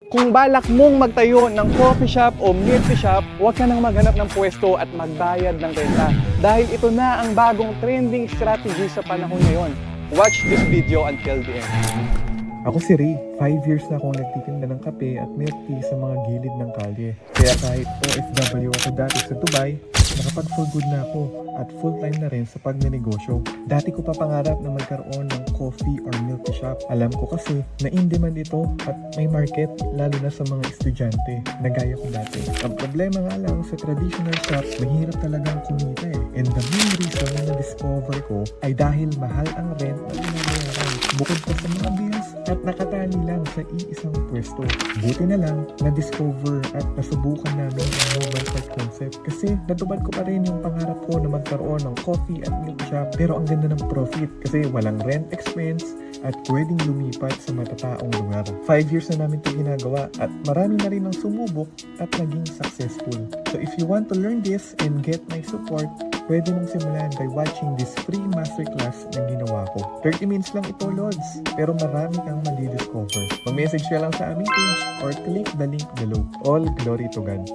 Kung balak mong magtayo ng coffee shop o milk tea shop, huwag ka nang maghanap ng pwesto at magbayad ng renta. Dahil ito na ang bagong trending strategy sa panahon ngayon. Watch this video until the end. Ako si Ray, 5 years na akong nagtitinda ng kape at milk tea sa mga gilid ng kalye. Kaya kahit OFW ako dati sa Dubai, nakapag-full good na ako at full-time na rin sa pagnenegosyo. Dati ko pa pangarap na magkaroon ng coffee or milk tea shop. Alam ko kasi na in-demand ito at may market lalo na sa mga estudyante na gaya ko dati. Ang problema nga lang sa traditional shop, mahirap talagang kumita eh. And the main reason na na-discover ko ay dahil mahal ang rent na binabayaran. Bukod pa sa mga bills at nakatali lang sa iisang pwesto. Buti na lang na-discover at nasubukan namin ang mobile cart concept kasi natupad ko pa rin yung pangarap ko na magkaroon ng coffee at milk shop pero ang ganda ng profit kasi walang rent expense at pwedeng lumipat sa matataong lugar. 5 years na namin ito ginagawa at marami na rin ang sumubok at naging successful. So if you want to learn this and get my support, pwede mong simulan by watching this free masterclass na ginawa ko. 30 minutes lang ito, Lods, pero marami kang mali-discover. Mag-message ka lang sa aming page or click the link below. All glory to God.